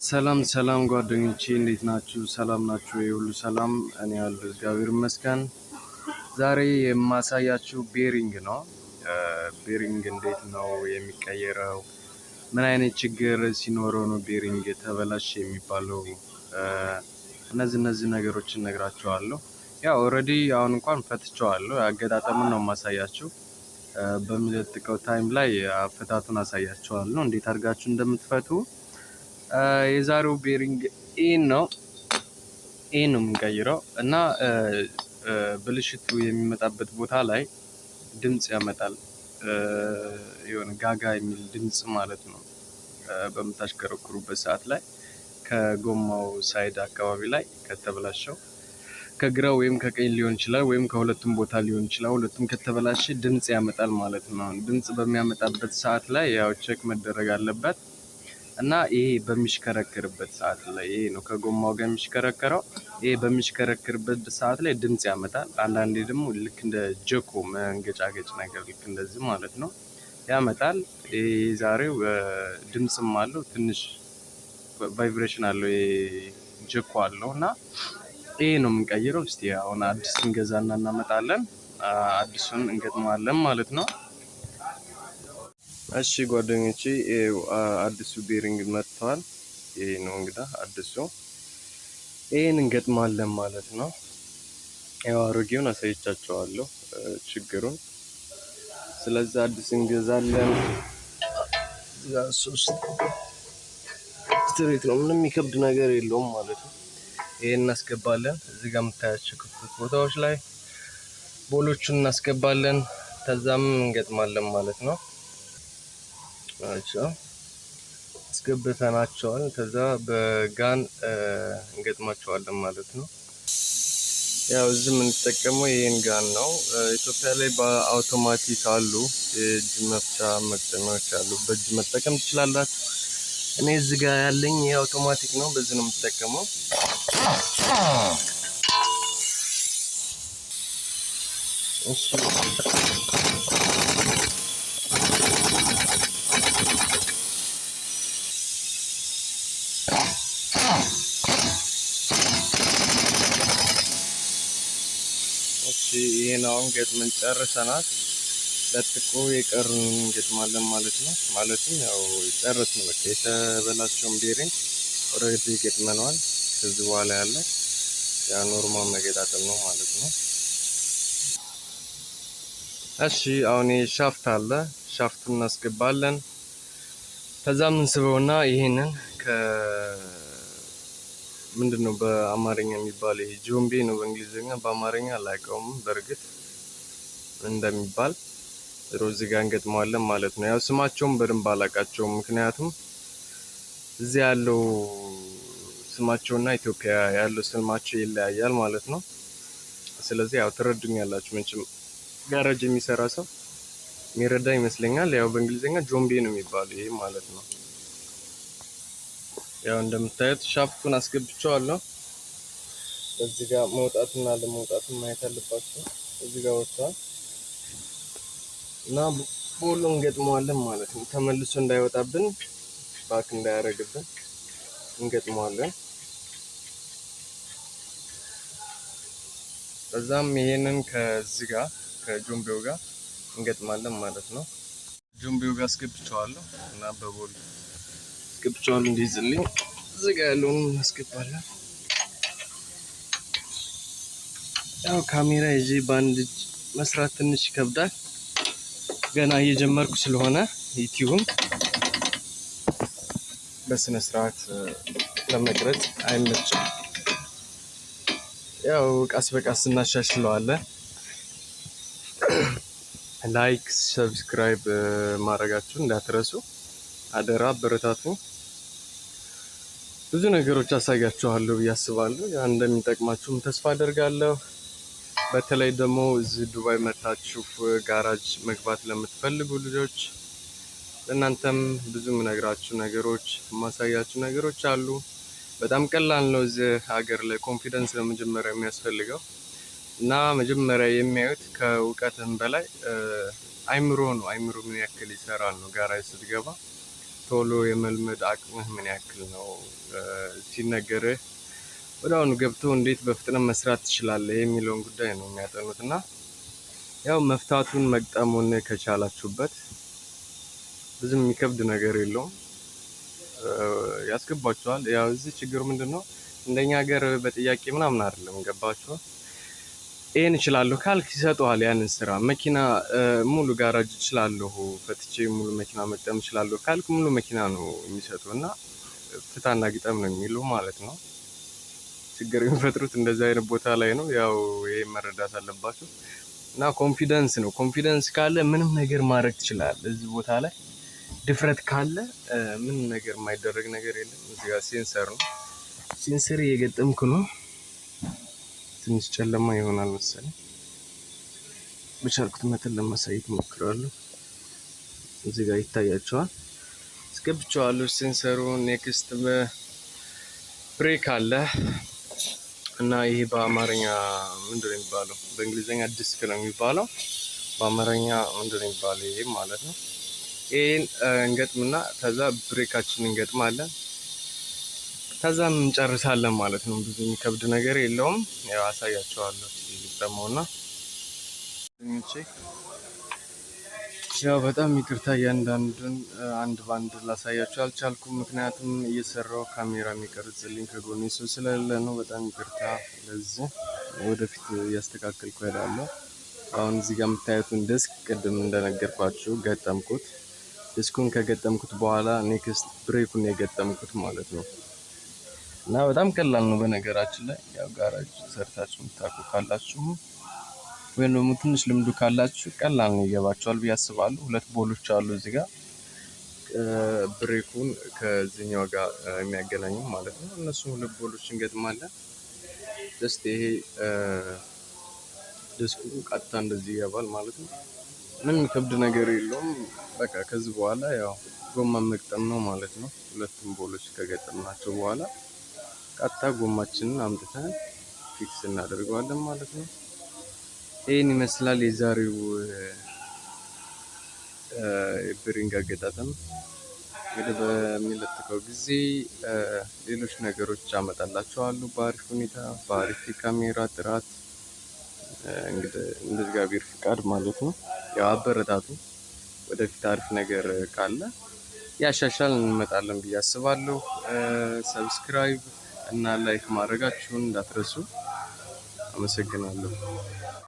ሰላም ሰላም ጓደኞቼ እንዴት ናችሁ? ሰላም ናችሁ? የሁሉ ሰላም እኔ ያለው እግዚአብሔር ይመስገን። ዛሬ የማሳያችሁ ቤሪንግ ነው። ቤሪንግ እንዴት ነው የሚቀየረው? ምን አይነት ችግር ሲኖረው ነው ቤሪንግ ተበላሽ የሚባለው? እነዚህ ነገሮችን እነግራችኋለሁ። ያው ኦልሬዲ አሁን እንኳን ፈትቼዋለሁ። አገጣጠሙን ነው የማሳያችሁ። በሚለጥቀው ታይም ላይ አፈታቱን አሳያችኋለሁ እንዴት አድርጋችሁ እንደምትፈቱ። የዛሬው ቤሪንግ ኤን ነው የምንቀይረው እና ብልሽቱ የሚመጣበት ቦታ ላይ ድምጽ ያመጣል። የሆነ ጋጋ የሚል ድምጽ ማለት ነው። በምታሽከረክሩበት ሰዓት ላይ ከጎማው ሳይድ አካባቢ ላይ ከተበላሸው ከግራ ወይም ከቀኝ ሊሆን ይችላል፣ ወይም ከሁለቱም ቦታ ሊሆን ይችላል። ሁለቱም ከተበላሸ ድምጽ ያመጣል ማለት ነው። ድምጽ በሚያመጣበት ሰዓት ላይ ያው ቼክ መደረግ አለበት እና ይሄ በሚሽከረክርበት ሰዓት ላይ ይሄ ነው ከጎማው ጋር የሚሽከረከረው። ይሄ በሚሽከረክርበት ሰዓት ላይ ድምጽ ያመጣል። አንዳንዴ ደግሞ ልክ እንደ ጀኮ መንገጫገጭ ነገር ልክ እንደዚህ ማለት ነው ያመጣል። ይሄ ዛሬው ድምጽም አለው፣ ትንሽ ቫይብሬሽን አለው፣ ጀኮ አለው እና ይሄ ነው የምንቀይረው። እስቲ አሁን አዲስ እንገዛና እናመጣለን፣ አዲሱን እንገጥመዋለን ማለት ነው። እሺ ጓደኞቼ አዲሱ ቤሪንግ መጥቷል። ይሄ ነው እንግዲህ አዲሱ፣ ይሄን እንገጥማለን ማለት ነው። ያው አሮጌውን አሳይቻቸዋለሁ ችግሩን። ስለዚህ አዲስ እንገዛለን። ሶስት ስትሬት ነው፣ ምንም የሚከብድ ነገር የለውም ማለት ነው። ይሄን እናስገባለን። እዚህ ጋር የምታያቸው ክፍት ቦታዎች ላይ ቦሎቹን እናስገባለን። ከዛም እንገጥማለን ማለት ነው። አስገብተናቸዋል። ከዛ በጋን እንገጥማቸዋለን ማለት ነው። ያው እዚህ የምንጠቀመው ይሄን ጋን ነው። ኢትዮጵያ ላይ በአውቶማቲክ አሉ የእጅ መፍቻ መቅጠሚያዎች አሉ፣ በእጅ መጠቀም ትችላላችሁ። እኔ እዚህ ጋር ያለኝ ይሄ አውቶማቲክ ነው፣ በዚህ ነው የምጠቀመው። እሺ ይሄን አሁን ገጥመን ጨርሰናል። ለጥቆ የቀሩን እንገጥማለን ማለት ነው። ማለትም ያው ጨረስን፣ በቃ የተበላሸውን ቤሪንግ ኦልሬዲ ገጥመነዋል። ከዚህ በኋላ ያለው ያ ኖርማል መገጣጠም ነው ማለት ነው። እሺ አሁን ሻፍት አለ፣ ሻፍቱን እናስገባለን። ከዛም እንስበውና ይሄንን ምንድነው በአማርኛ የሚባል ይሄ ጆምቤ ነው በእንግሊዘኛ፣ በአማርኛ አላውቀውም በእርግጥ እንደሚባል። ሮዝ ጋር እንገጥመዋለን ማለት ነው። ያው ስማቸውን በደንብ አላውቃቸውም፣ ምክንያቱም እዚህ ያለው ስማቸውና ኢትዮጵያ ያለው ስማቸው ይለያያል ማለት ነው። ስለዚህ ያው ትረዱኛላችሁ መቼም፣ ጋራጅ የሚሰራ ሰው የሚረዳ ይመስለኛል። ያው በእንግሊዘኛ ጆምቤ ነው የሚባለው ይሄ ማለት ነው። ያው እንደምታዩት ሻፍቱን አስገብቼዋለሁ። እዚህ ጋር መውጣትና ለመውጣቱን ማየት አለባችሁ። እዚህ ጋር ወጥቷል እና ቦሉን እንገጥመዋለን ማለት ነው። ተመልሶ እንዳይወጣብን፣ ባክ እንዳያደርግብን እንገጥመዋለን። ከዛም ይሄንን ከዚህ ጋር ከጆምቤው ጋር እንገጥማለን ማለት ነው። ጆምቤው ጋር አስገብቼዋለሁ እና በቦል አስገብቼዋለሁ እንዲይዝልኝ። እዚህ ጋር ያለውን እናስገባለን። ያው ካሜራ ይዤ በአንድ እጅ መስራት ትንሽ ይከብዳል፣ ገና እየጀመርኩ ስለሆነ ዩቲዩብም በስነ ስርዓት ለመቅረጽ አይመችም። ያው ቀስ በቀስ እናሻሽለዋለን። ላይክ ሰብስክራይብ ማድረጋችሁ እንዳትረሱ አደራ፣ አበረታቱ። ብዙ ነገሮች አሳያችኋለሁ ብዬ አስባለሁ። ያ እንደሚጠቅማችሁም ተስፋ አደርጋለሁ። በተለይ ደግሞ እዚህ ዱባይ መታችሁ ጋራጅ መግባት ለምትፈልጉ ልጆች ለእናንተም ብዙ የምነግራችሁ ነገሮች የማሳያችሁ ነገሮች አሉ። በጣም ቀላል ነው። እዚህ ሀገር ላይ ኮንፊደንስ ለመጀመሪያ የሚያስፈልገው እና መጀመሪያ የሚያዩት ከእውቀትም በላይ አይምሮ ነው። አይምሮ ምን ያክል ይሰራል ነው። ጋራጅ ስትገባ ቶሎ የመልመድ አቅምህ ምን ያክል ነው? ሲነገርህ ወደ አሁኑ ገብቶ እንዴት በፍጥነት መስራት ትችላለህ የሚለውን ጉዳይ ነው የሚያጠኑት። እና ያው መፍታቱን መግጠሙን ከቻላችሁበት ብዙም የሚከብድ ነገር የለውም። ያስገባችኋል። ያው እዚህ ችግሩ ምንድነው? እንደኛ ሀገር በጥያቄ ምናምን አይደለም። ገባችሁ? ይሄን እችላለሁ ካልክ ይሰጡሃል ያንን ስራ። መኪና ሙሉ ጋራጅ እችላለሁ ፈትቼ ሙሉ መኪና መግጠም እችላለሁ ካልክ ሙሉ መኪና ነው የሚሰጡ እና ፍታና ግጠም ነው የሚሉ ማለት ነው። ችግር የሚፈጥሩት እንደዚህ አይነት ቦታ ላይ ነው። ያው ይሄ መረዳት አለባችሁ። እና ኮንፊደንስ ነው። ኮንፊደንስ ካለ ምንም ነገር ማድረግ ትችላለህ። እዚህ ቦታ ላይ ድፍረት ካለ ምንም ነገር የማይደረግ ነገር የለም። እዚህ ጋር ሴንሰር ነው። ሴንሰር እየገጠምኩ ነው። ትንሽ ጨለማ ይሆናል መሰለኝ። በቻልኩት መጠን ለማሳየት እሞክራለሁ። እዚህ ጋር ይታያቸዋል። አስገብቼዋለሁ ሴንሰሩን። ኔክስት ብሬክ አለ እና ይሄ በአማርኛ ምንድን ነው የሚባለው? በእንግሊዝኛ ዲስክ ነው የሚባለው። በአማርኛ ምንድን ነው የሚባለው? ይሄ ማለት ነው። ይሄን እንገጥምና ከዛ ብሬካችንን እንገጥማለን። ከዛም እንጨርሳለን ማለት ነው። ብዙ የሚከብድ ነገር የለውም። ያው አሳያቸዋለሁ ሲገጠመውና ያው በጣም ይቅርታ እያንዳንዱን አንድ ባንድ ላሳያችሁ አልቻልኩም። ምክንያቱም እየሰራው ካሜራ የሚቀርጽልኝ ከጎኔ ሰው ስለሌለ ነው። በጣም ይቅርታ። ለዚህ ወደፊት እያስተካከልኩ እሄዳለሁ። አሁን እዚህ ጋር የምታዩትን ዲስክ ቅድም እንደነገርኳችሁ ገጠምኩት። ዲስኩን ከገጠምኩት በኋላ ኔክስት ብሬኩን የገጠምኩት ማለት ነው። እና በጣም ቀላል ነው በነገራችን ላይ። ያው ጋራጅ ሰርታችሁ የምታውቁ ካላችሁ ወይም ደግሞ ትንሽ ልምዱ ካላችሁ ቀላል ነው፣ ይገባችኋል ብዬ አስባለሁ። ሁለት ቦሎች አሉ እዚህ ጋር ብሬኩን ከዚህኛው ጋር የሚያገናኙ ማለት ነው። እነሱ ሁለት ቦሎች እንገጥማለን። ጀስት ይሄ ዲስኩ ቀጥታ እንደዚህ ይገባል ማለት ነው። ምንም የሚከብድ ነገር የለውም። በቃ ከዚህ በኋላ ያው ጎማ መግጠም ነው ማለት ነው። ሁለቱም ቦሎች ከገጠምናቸው በኋላ ቀጥታ ጎማችንን አምጥተን ፊክስ እናደርገዋለን ማለት ነው። ይህን ይመስላል የዛሬው የቤሪንግ አገጣጠም። እንግዲህ በሚለጥፈው ጊዜ ሌሎች ነገሮች አመጣላችኋለሁ በአሪፍ ሁኔታ፣ በአሪፍ የካሜራ ጥራት። እንግዲህ እንደ እግዚአብሔር ፍቃድ ማለት ነው። ያው አበረታቱ። ወደፊት አሪፍ ነገር ካለ ያሻሻል እንመጣለን ብዬ አስባለሁ። ሰብስክራይብ እና ላይክ ማድረጋችሁን እንዳትረሱ። አመሰግናለሁ።